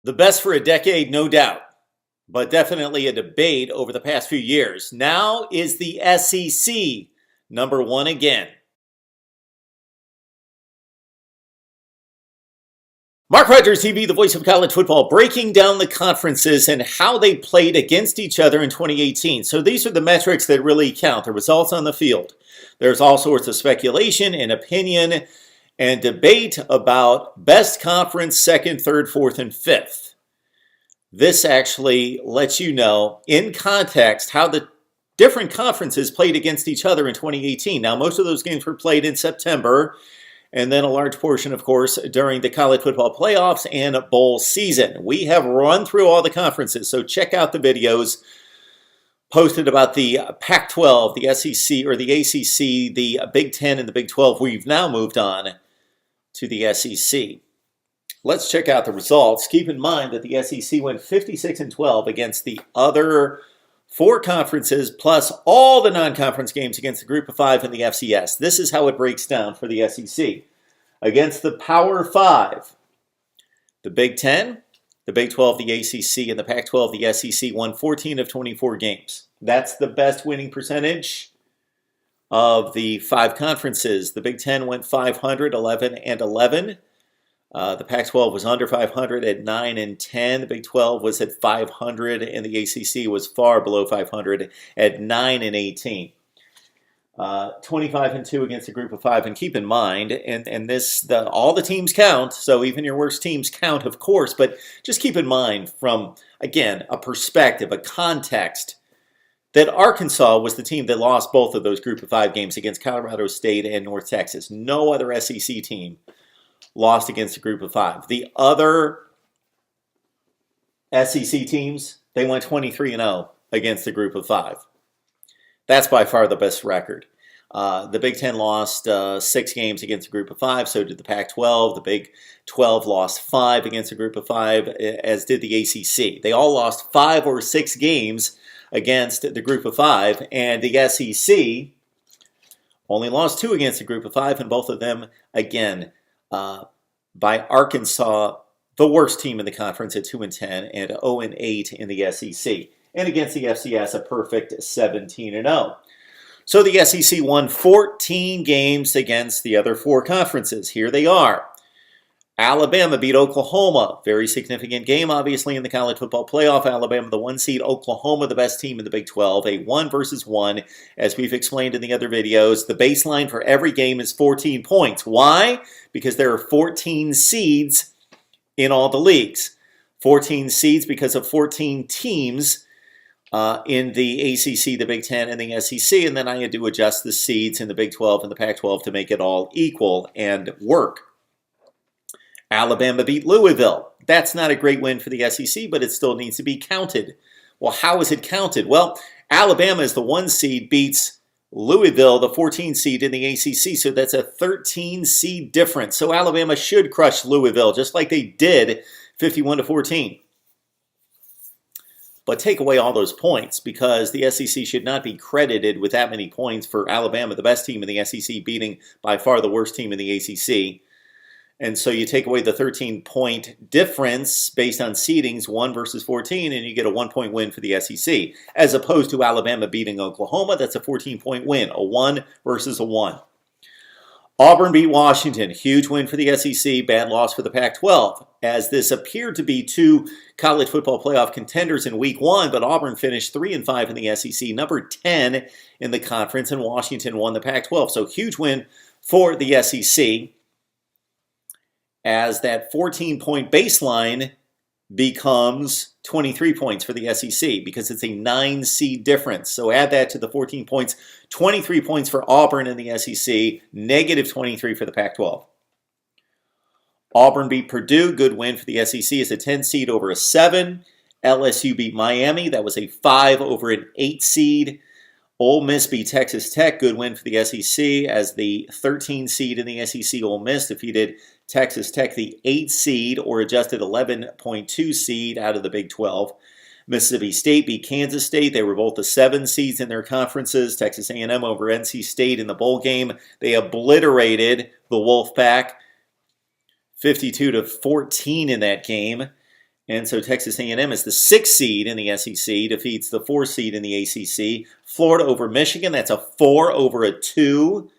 The best for a decade, no doubt, but definitely a debate over the past few years. Now is the SEC number one again. MarkRogersTV, the voice of college football, breaking down the conferences and how they played against each other in 2018. So these are the metrics that really count, the results on the field. There's all sorts of speculation and opinion and debate about best conference, second, third, fourth, and fifth. This actually lets you know in context how the different conferences played against each other in 2018. Now, most of those games were played in September, and then a large portion, of course, during the college football playoffs and bowl season. We have run through all the conferences, so check out the videos posted about the Pac-12, the SEC, or the ACC, the Big Ten, and the Big 12. We've now moved on to the SEC. Let's check out the results. Keep in mind that the SEC went 56-12 against the other four conferences, plus all the non-conference games against the Group of Five and the FCS. This is how it breaks down for the SEC. Against the Power Five, the Big Ten, the Big 12, the ACC, and the Pac-12, the SEC won 14 of 24 games. That's the best winning percentage of the five conferences. The Big Ten went 500, 11-11. The Pac-12 was under 500 at 9-10. The Big 12 was at 500, and the ACC was far below 500 at 9-18. 25-2 against a Group of Five. And keep in mind, all the teams count, so even your worst teams count, of course. But just keep in mind, from again a perspective, a context, that Arkansas was the team that lost both of those Group of Five games against Colorado State and North Texas. No other SEC team lost against a Group of Five. The other SEC teams, they went 23-0 against the Group of Five. That's by far the best record. The Big Ten lost 6 games against a Group of Five, so did the Pac-12. The Big 12 lost 5 against a Group of Five, as did the ACC. They all lost 5 or 6 games against the Group of Five, and the SEC only lost 2 against the Group of Five, and both of them, again, by Arkansas, the worst team in the conference at 2-10 and 0-8 in the SEC. And against the FCS, a perfect 17-0. So the SEC won 14 games against the other 4 conferences. Here they are. Alabama beat Oklahoma. Very significant game, obviously, in the college football playoff. Alabama, the 1 seed. Oklahoma, the best team in the Big 12. A 1-1. As we've explained in the other videos, the baseline for every game is 14 points. Why? Because there are 14 seeds in all the leagues. 14 seeds because of 14 teams in the ACC, the Big Ten, and the SEC. And then I had to adjust the seeds in the Big 12 and the Pac-12 to make it all equal and work. Alabama beat Louisville. That's not a great win for the SEC, but it still needs to be counted. Well, how is it counted? Well, Alabama is the 1 seed, beats Louisville, the 14 seed in the ACC, so that's a 13 seed difference. So Alabama should crush Louisville, just like they did 51-14. But take away all those points, because the SEC should not be credited with that many points for Alabama, the best team in the SEC, beating by far the worst team in the ACC. And so you take away the 13-point difference based on seedings, 1 versus 14, and you get a 1-point win for the SEC. As opposed to Alabama beating Oklahoma, that's a 14-point win, a 1 versus a 1. Auburn beat Washington, huge win for the SEC, bad loss for the Pac-12. As this appeared to be 2 college football playoff contenders in week 1, but Auburn finished 3-5 in the SEC, number 10 in the conference, and Washington won the Pac-12. So huge win for the SEC, as that 14-point baseline becomes 23 points for the SEC, because it's a 9-seed difference. So add that to the 14 points, 23 points for Auburn in the SEC, negative 23 for the Pac-12. Auburn beat Purdue, good win for the SEC, as a 10 seed over a 7. LSU beat Miami, that was a 5 over an 8 seed. Ole Miss beat Texas Tech, good win for the SEC, as the 13 seed in the SEC. Ole Miss defeated Texas Tech, the 8 seed, or adjusted 11.2 seed out of the Big 12. Mississippi State beat Kansas State. They were both the 7 seeds in their conferences. Texas A&M over NC State in the bowl game. They obliterated the Wolfpack 52-14 in that game. And so Texas A&M is the 6th seed in the SEC, defeats the 4th seed in the ACC. Florida over Michigan, that's a 4 over a 2.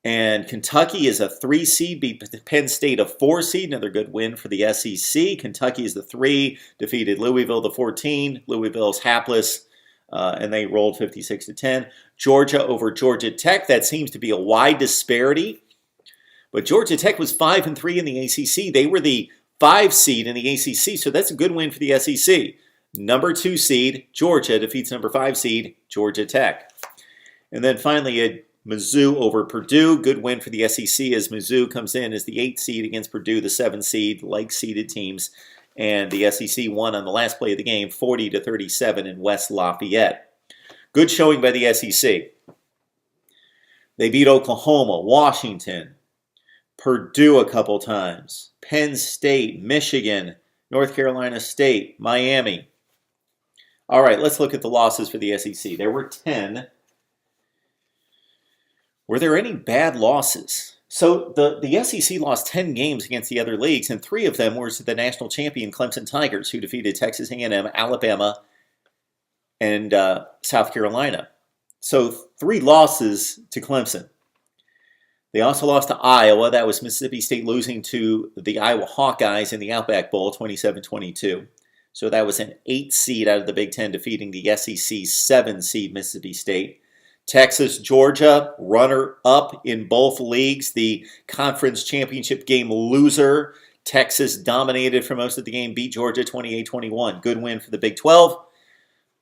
And Kentucky is a 3 seed, beat Penn State a 4 seed, another good win for the SEC. Kentucky is the 3, defeated Louisville the 14. Louisville's hapless, and they rolled 56-10. Georgia over Georgia Tech, that seems to be a wide disparity. But Georgia Tech was 5-3 in the ACC. They were the 5 seed in the ACC, so that's a good win for the SEC. Number 2 seed, Georgia, defeats number 5 seed, Georgia Tech. And then finally, Mizzou over Purdue. Good win for the SEC as Mizzou comes in as the 8th seed against Purdue, the 7th seed, like-seeded teams. And the SEC won on the last play of the game, 40-37 in West Lafayette. Good showing by the SEC. They beat Oklahoma, Washington, Purdue a couple times, Penn State, Michigan, North Carolina State, Miami. All right, let's look at the losses for the SEC. There were 10. Were there any bad losses? So the SEC lost 10 games against the other leagues, and 3 of them were to the national champion Clemson Tigers, who defeated Texas A&M, Alabama, and South Carolina. So 3 losses to Clemson. They also lost to Iowa. That was Mississippi State losing to the Iowa Hawkeyes in the Outback Bowl, 27-22. So that was an 8 seed out of the Big Ten, defeating the SEC 7 seed Mississippi State. Texas, Georgia, runner-up in both leagues. The conference championship game loser. Texas dominated for most of the game, beat Georgia 28-21. Good win for the Big 12.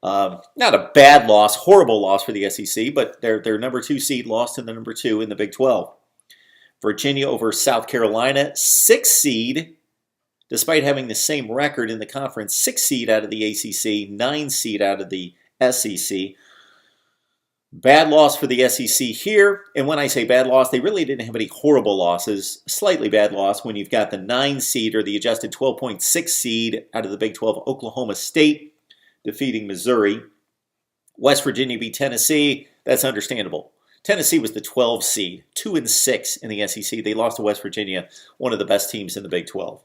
Not a bad loss, horrible loss for the SEC, but their number 2 seed lost to the number 2 in the Big 12. Virginia over South Carolina, 6th seed, despite having the same record in the conference, 6th seed out of the ACC, 9th seed out of the SEC. Bad loss for the SEC here, and when I say bad loss, they really didn't have any horrible losses. Slightly bad loss when you've got the 9 seed or the adjusted 12.6 seed out of the Big 12, Oklahoma State, defeating Missouri. West Virginia beat Tennessee. That's understandable. Tennessee was the 12 seed, 2-6 in the SEC. They lost to West Virginia, one of the best teams in the Big 12.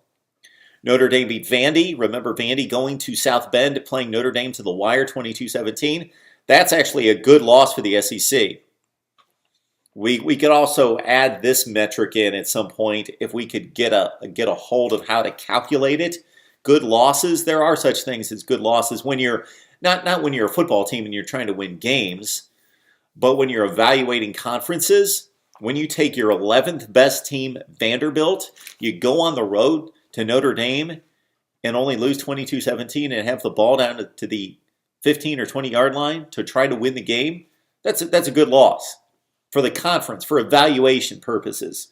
Notre Dame beat Vandy. Remember Vandy going to South Bend, playing Notre Dame to the wire, 22-17. That's actually a good loss for the SEC. We could also add this metric in at some point if we could get a hold of how to calculate it. Good losses, there are such things as good losses when you're not when you're a football team and you're trying to win games, but when you're evaluating conferences, when you take your 11th best team, Vanderbilt, you go on the road to Notre Dame and only lose 22-17 and have the ball down to the 15 or 20 yard line to try to win the game, that's a good loss for the conference, for evaluation purposes.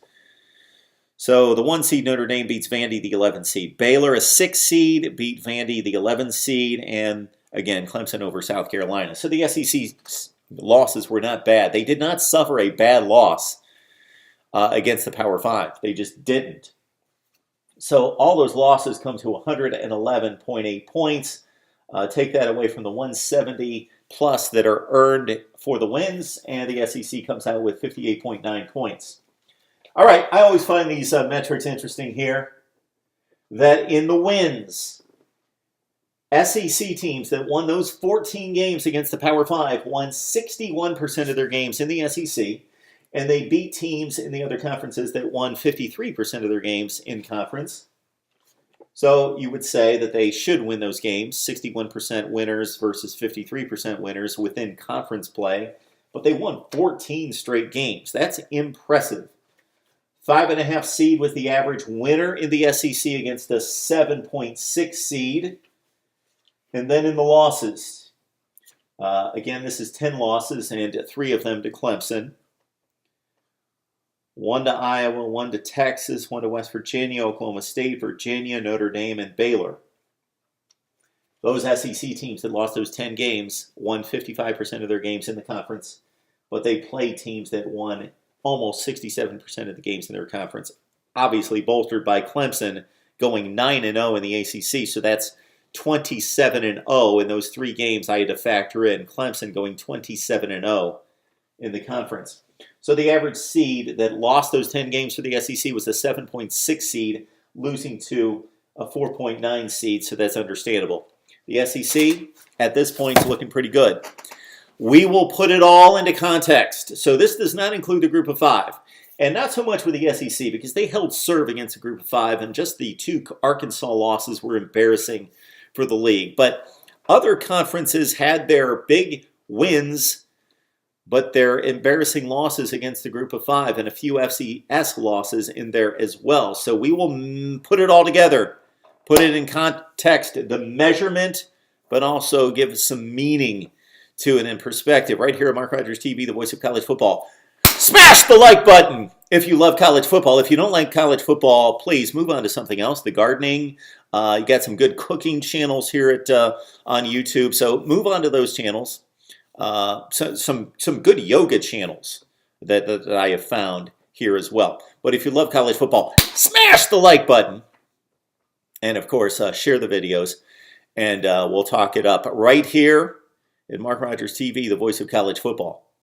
So the 1 seed Notre Dame beats Vandy, the 11th seed. Baylor, a 6 seed, beat Vandy, the 11th seed, and again, Clemson over South Carolina. So the SEC losses were not bad. They did not suffer a bad loss against the Power 5. They just didn't. So all those losses come to 111.8 points. Take that away from the 170 plus that are earned for the wins, and the SEC comes out with 58.9 points. All right, I always find these metrics interesting here, that in the wins, SEC teams that won those 14 games against the Power 5 won 61% of their games in the SEC, and they beat teams in the other conferences that won 53% of their games in conference. So you would say that they should win those games, 61% winners versus 53% winners within conference play. But they won 14 straight games. That's impressive. 5.5 seed was the average winner in the SEC against a 7.6 seed. And then in the losses, again, this is 10 losses and 3 of them to Clemson. 1 to Iowa, 1 to Texas, 1 to West Virginia, Oklahoma State, Virginia, Notre Dame, and Baylor. Those SEC teams that lost those 10 games won 55% of their games in the conference, but they played teams that won almost 67% of the games in their conference, obviously bolstered by Clemson going 9-0 in the ACC, so that's 27-0 in those 3 games I had to factor in. Clemson going 27-0 in the conference. So the average seed that lost those 10 games for the SEC was a 7.6 seed, losing to a 4.9 seed, so that's understandable. The SEC, at this point, is looking pretty good. We will put it all into context. So this does not include the group of 5. And not so much with the SEC, because they held serve against a group of 5, and just the 2 Arkansas losses were embarrassing for the league. But other conferences had their big wins, but their embarrassing losses against the group of 5, and a few FCS losses in there as well. So we will put it all together, put it in context, the measurement, but also give some meaning to it in perspective. Right here at Mark Rogers TV, the voice of college football. Smash the like button if you love college football. If you don't like college football, please move on to something else. The gardening, you got some good cooking channels here at on YouTube, so move on to those channels. Some good yoga channels that I have found here as well. But if you love college football, smash the like button, and of course share the videos, and we'll talk it up right here at Mark Rogers TV, the voice of college football.